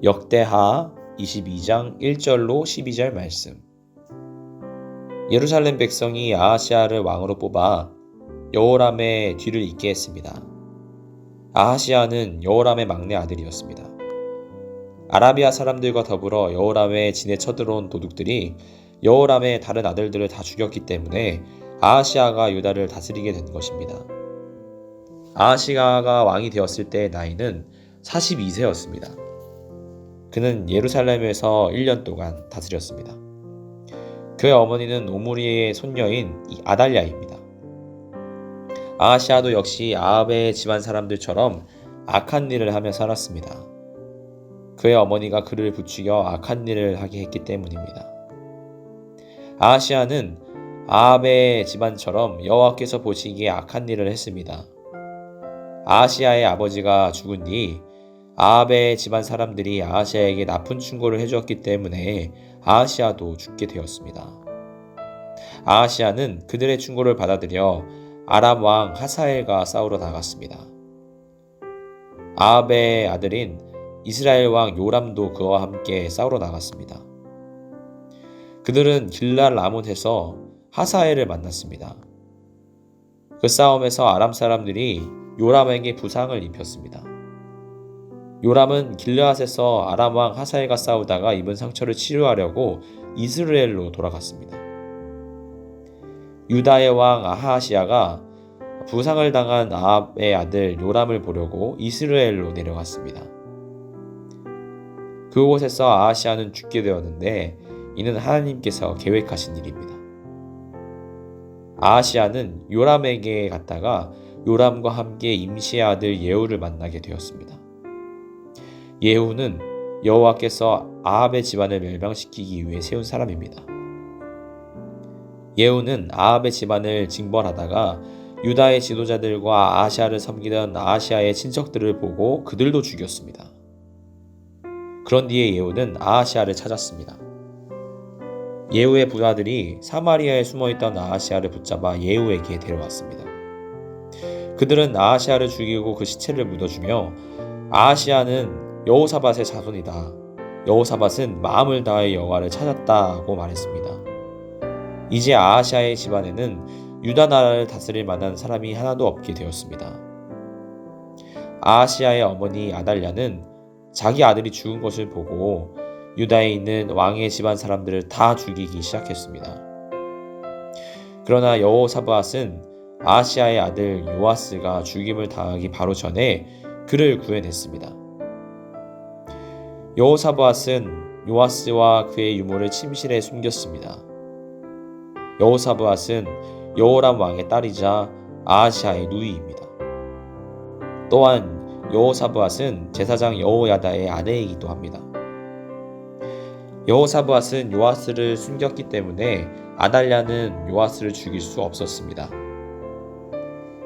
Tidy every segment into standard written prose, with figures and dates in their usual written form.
역대하 22장 1절로 12절 말씀. 예루살렘 백성이 아하시야를 왕으로 뽑아 여호람의 뒤를 잇게 했습니다. 아하시야는 여호람의 막내 아들이었습니다. 아라비아 사람들과 더불어 여호람의 진에 쳐들어온 도둑들이 여호람의 다른 아들들을 다 죽였기 때문에 아하시야가 유다를 다스리게 된 것입니다. 아하시야가 왕이 되었을 때의 나이는 42세였습니다. 그는 예루살렘에서 1년 동안 다스렸습니다. 그의 어머니는 오므리의 손녀인 아달랴입니다. 아하시야도 역시 아합의 집안 사람들처럼 악한 일을 하며 살았습니다. 그의 어머니가 그를 부추겨 악한 일을 하게 했기 때문입니다. 아하시야는 아합의 집안처럼 여호와께서 보시기에 악한 일을 했습니다. 아하시야의 아버지가 죽은 뒤 아합의 집안 사람들이 아하시야에게 나쁜 충고를 해주었기 때문에 아하시야도 죽게 되었습니다. 아하시야는 그들의 충고를 받아들여 아람 왕 하사엘과 싸우러 나갔습니다. 아합의 아들인 이스라엘 왕 요람도 그와 함께 싸우러 나갔습니다. 그들은 길랄 라몬에서 하사엘을 만났습니다. 그 싸움에서 아람 사람들이 요람에게 부상을 입혔습니다. 요람은 길르앗에서 아람 왕 하사엘과 싸우다가 입은 상처를 치료하려고 이스라엘로 돌아갔습니다. 유다의 왕 아하시야가 부상을 당한 아합의 아들 요람을 보려고 이스라엘로 내려갔습니다. 그곳에서 아하시야는 죽게 되었는데 이는 하나님께서 계획하신 일입니다. 아하시야는 요람에게 갔다가 요람과 함께 임시의 아들 예후를 만나게 되었습니다. 예후는 여호와께서 아합의 집안을 멸망시키기 위해 세운 사람입니다. 예후는 아합의 집안을 징벌하다가 유다의 지도자들과 아하시야를 섬기던 아하시야의 친척들을 보고 그들도 죽였습니다. 그런 뒤에 예후는 아하시야를 찾았습니다. 예후의 부하들이 사마리아에 숨어있던 아하시야를 붙잡아 예후에게 데려왔습니다. 그들은 아하시야를 죽이고 그 시체를 묻어주며 아하시야는 여호사밧의 자손이다. 여호사밧은 마음을 다해 여호와를 찾았다고 말했습니다. 이제 아하시야의 집안에는 유다 나라를 다스릴 만한 사람이 하나도 없게 되었습니다. 아하시야의 어머니 아달랴는 자기 아들이 죽은 것을 보고 유다에 있는 왕의 집안 사람들을 다 죽이기 시작했습니다. 그러나 여호사밧은 아하시야의 아들 요아스가 죽임을 당하기 바로 전에 그를 구해냈습니다. 여호사밧은 요아스와 그의 유모를 침실에 숨겼습니다. 여호사밧은 여호람 왕의 딸이자 아하시야의 누이입니다. 또한 여호사밧은 제사장 여호야다의 아내이기도 합니다. 여호사밧은 요아스를 숨겼기 때문에 아달랴는 요아스를 죽일 수 없었습니다.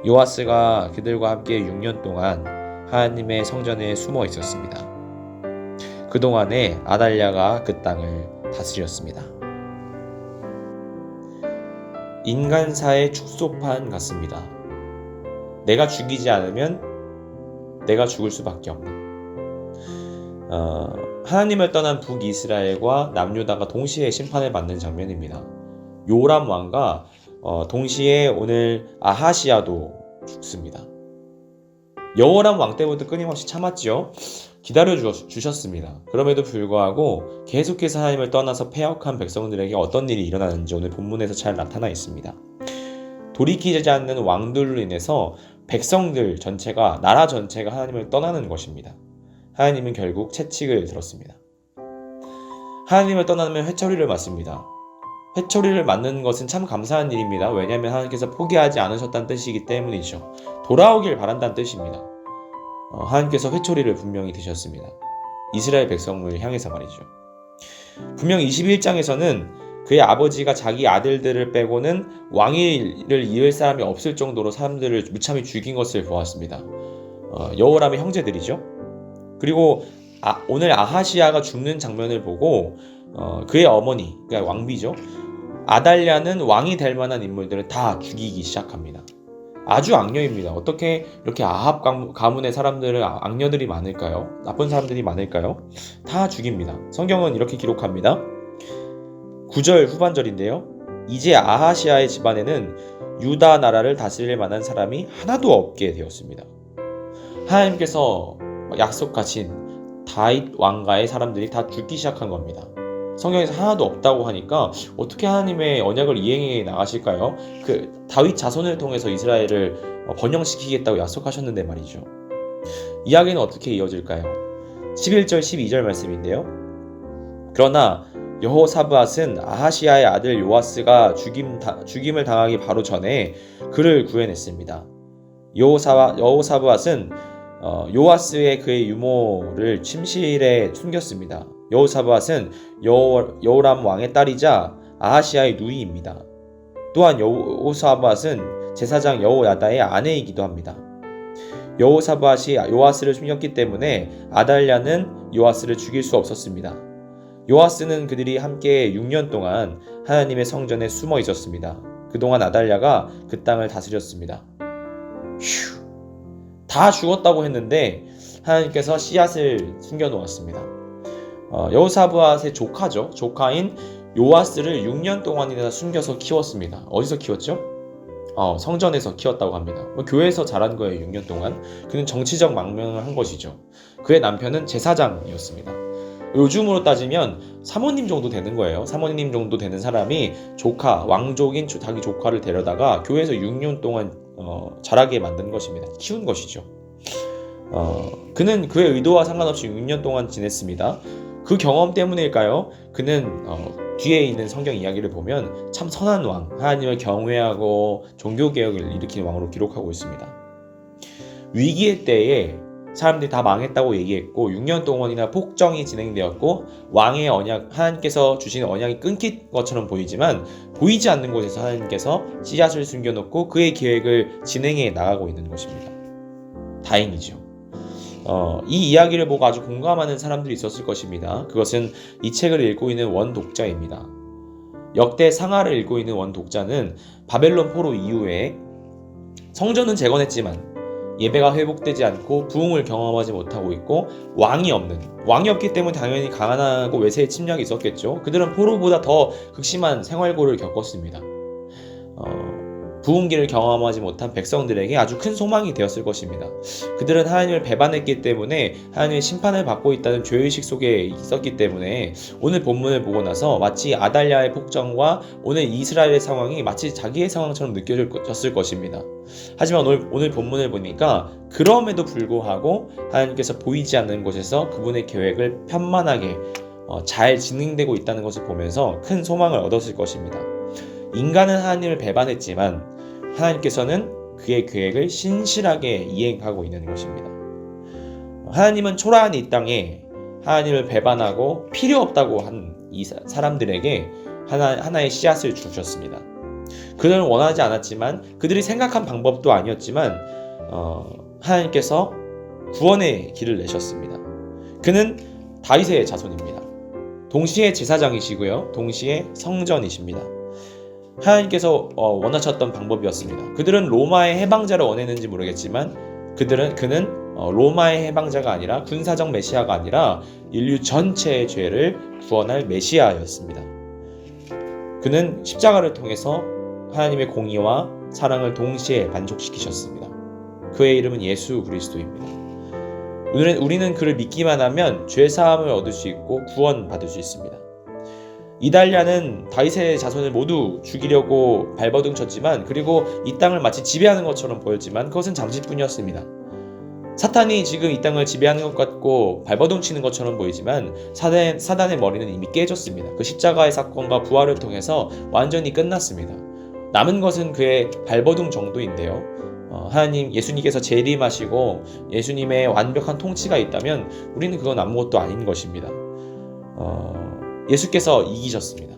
요아스가 그들과 함께 6년 동안 하나님의 성전에 숨어 있었습니다. 그동안에 아달랴가 그 땅을 다스렸습니다. 인간사의 축소판 같습니다. 내가 죽이지 않으면 내가 죽을 수밖에 없는. 하나님을 떠난 북이스라엘과 남유다가 동시에 심판을 받는 장면입니다. 요람 왕과 동시에 오늘 아하시야도 죽습니다. 여호람 왕 때부터 끊임없이 참았지요. 기다려 주셨습니다. 그럼에도 불구하고 계속해서 하나님을 떠나서 패역한 백성들에게 어떤 일이 일어나는지 오늘 본문에서 잘 나타나 있습니다. 돌이키지 않는 왕들로 인해서 백성들 전체가, 나라 전체가 하나님을 떠나는 것입니다. 하나님은 결국 채찍을 들었습니다. 하나님을 떠나면 회초리를 맞습니다. 회초리를 맞는 것은 참 감사한 일입니다. 왜냐하면 하나님께서 포기하지 않으셨다는 뜻이기 때문이죠. 돌아오길 바란다는 뜻입니다. 하나님께서 회초리를 분명히 드셨습니다. 이스라엘 백성을 향해서 말이죠. 분명 21장에서는 그의 아버지가 자기 아들들을 빼고는 왕위를 이을 사람이 없을 정도로 사람들을 무참히 죽인 것을 보았습니다. 여호람의 형제들이죠. 그리고 오늘 아하시야가 죽는 장면을 보고 그의 어머니, 그러니까 왕비죠, 아달랴는 왕이 될 만한 인물들을 다 죽이기 시작합니다. 아주 악녀입니다. 어떻게 이렇게 아합 가문의 사람들은 악녀들이 많을까요? 나쁜 사람들이 많을까요? 다 죽입니다. 성경은 이렇게 기록합니다. 9절 후반절인데요. 이제 아하시아의 집안에는 유다 나라를 다스릴 만한 사람이 하나도 없게 되었습니다. 하나님께서 약속하신 다윗 왕가의 사람들이 다 죽기 시작한 겁니다. 성경에서 하나도 없다고 하니까 어떻게 하나님의 언약을 이행해 나가실까요? 그 다윗 자손을 통해서 이스라엘을 번영시키겠다고 약속하셨는데 말이죠. 이야기는 어떻게 이어질까요? 11절 12절 말씀인데요. 그러나 여호사브앗은 아하시아의 아들 요아스가 죽임을 당하기 바로 전에 그를 구해냈습니다. 여호사브앗은 요아스의 그의 유모를 침실에 숨겼습니다. 여호사브앗은 여호람 왕의 딸이자 아하시아의 누이입니다. 또한 여호사브앗은 제사장 여호야다의 아내이기도 합니다. 여호사브앗이 요아스를 숨겼기 때문에 아달랴는 요아스를 죽일 수 없었습니다. 요아스는 그들이 함께 6년 동안 하나님의 성전에 숨어 있었습니다. 그동안 아달랴가 그 땅을 다스렸습니다. 다 죽었다고 했는데 하나님께서 씨앗을 숨겨놓았습니다. 여호사브앗의 조카죠. 조카인 요아스를 6년 동안이나 숨겨서 키웠습니다. 어디서 키웠죠? 성전에서 키웠다고 합니다. 교회에서 자란 거예요. 6년 동안. 그는 정치적 망명을 한 것이죠. 그의 남편은 제사장이었습니다. 요즘으로 따지면 사모님 정도 되는 거예요. 사모님 정도 되는 사람이 왕족인 자기 조카를 데려다가 교회에서 6년 동안 자라게 만든 것입니다. 키운 것이죠. 그는 그의 의도와 상관없이 6년 동안 지냈습니다. 그 경험 때문일까요? 그는 뒤에 있는 성경 이야기를 보면 참 선한 왕, 하나님을 경외하고 종교개혁을 일으킨 왕으로 기록하고 있습니다. 위기의 때에 사람들이 다 망했다고 얘기했고 6년 동안이나 폭정이 진행되었고 왕의 언약, 하나님께서 주신 언약이 끊긴 것처럼 보이지만 보이지 않는 곳에서 하나님께서 씨앗을 숨겨놓고 그의 계획을 진행해 나가고 있는 것입니다. 다행이죠. 이 이야기를 보고 아주 공감하는 사람들이 있었을 것입니다. 그것은 이 책을 읽고 있는 원독자입니다. 역대 상하를 읽고 있는 원독자는 바벨론 포로 이후에 성전은 재건했지만 예배가 회복되지 않고 부흥을 경험하지 못하고 있고 왕이 없기 때문에 당연히 가난하고 외세의 침략이 있었겠죠. 그들은 포로보다 더 극심한 생활고를 겪었습니다. 부흥기를 경험하지 못한 백성들에게 아주 큰 소망이 되었을 것입니다. 그들은 하나님을 배반했기 때문에 하나님의 심판을 받고 있다는 죄의식 속에 있었기 때문에 오늘 본문을 보고 나서 마치 아달랴의 폭정과 오늘 이스라엘의 상황이 마치 자기의 상황처럼 느껴졌을 것입니다. 하지만 오늘 본문을 보니까 그럼에도 불구하고 하나님께서 보이지 않는 곳에서 그분의 계획을 편만하게 잘 진행되고 있다는 것을 보면서 큰 소망을 얻었을 것입니다. 인간은 하나님을 배반했지만 하나님께서는 그의 계획을 신실하게 이행하고 있는 것입니다. 하나님은 초라한 이 땅에 하나님을 배반하고 필요 없다고 한 이 사람들에게 하나의 씨앗을 주셨습니다. 그들은 원하지 않았지만 그들이 생각한 방법도 아니었지만 하나님께서 구원의 길을 내셨습니다. 그는 다윗의 자손입니다. 동시에 제사장이시고요. 동시에 성전이십니다. 하나님께서 원하셨던 방법이었습니다. 그들은 로마의 해방자를 원했는지 모르겠지만 그는 로마의 해방자가 아니라 군사적 메시아가 아니라 인류 전체의 죄를 구원할 메시아였습니다. 그는 십자가를 통해서 하나님의 공의와 사랑을 동시에 만족시키셨습니다. 그의 이름은 예수 그리스도입니다. 우리는 그를 믿기만 하면 죄사함을 얻을 수 있고 구원받을 수 있습니다. 이달랴는 다윗의 자손을 모두 죽이려고 발버둥 쳤지만 그리고 이 땅을 마치 지배하는 것처럼 보였지만 그것은 잠시뿐이었습니다. 사탄이 지금 이 땅을 지배하는 것 같고 발버둥 치는 것처럼 보이지만 사단의 머리는 이미 깨졌습니다. 그 십자가의 사건과 부활을 통해서 완전히 끝났습니다. 남은 것은 그의 발버둥 정도인데요. 예수님께서 재림하시고 예수님의 완벽한 통치가 있다면 우리는 그건 아무것도 아닌 것입니다. 예수께서 이기셨습니다.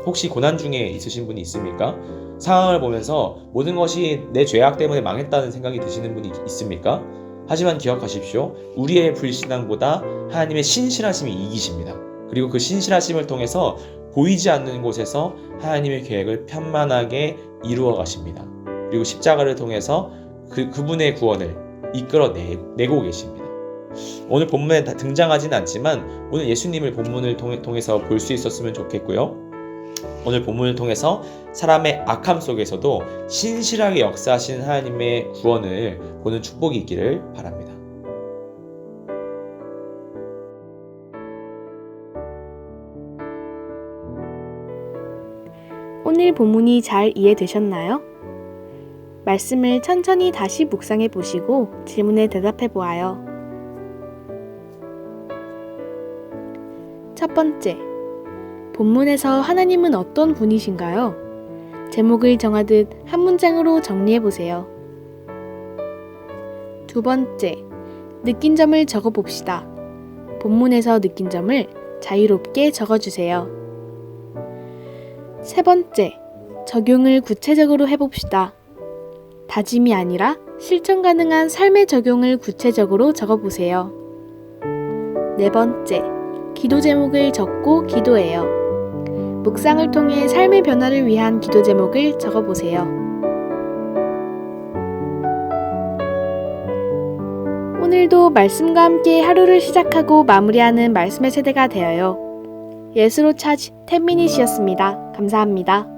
혹시 고난 중에 있으신 분이 있습니까? 상황을 보면서 모든 것이 내 죄악 때문에 망했다는 생각이 드시는 분이 있습니까? 하지만 기억하십시오. 우리의 불신앙보다 하나님의 신실하심이 이기십니다. 그리고 그 신실하심을 통해서 보이지 않는 곳에서 하나님의 계획을 편만하게 이루어 가십니다. 그리고 십자가를 통해서 그분의 구원을 이끌어내고 계십니다. 오늘 본문에 등장하진 않지만 오늘 예수님을 본문을 통해서 볼 수 있었으면 좋겠고요. 오늘 본문을 통해서 사람의 악함 속에서도 신실하게 역사하시는 하나님의 구원을 보는 축복이 있기를 바랍니다. 오늘 본문이 잘 이해되셨나요? 말씀을 천천히 다시 묵상해 보시고 질문에 대답해 보아요. 첫 번째, 본문에서 하나님은 어떤 분이신가요? 제목을 정하듯 한 문장으로 정리해 보세요. 두 번째, 느낀 점을 적어 봅시다. 본문에서 느낀 점을 자유롭게 적어주세요. 세 번째, 적용을 구체적으로 해봅시다. 다짐이 아니라 실천 가능한 삶의 적용을 구체적으로 적어보세요. 네 번째, 기도 제목을 적고 기도해요. 묵상을 통해 삶의 변화를 위한 기도 제목을 적어보세요. 오늘도 말씀과 함께 하루를 시작하고 마무리하는 말씀의 세대가 되어요. 예수로 차지 10미닛이었습니다. 감사합니다.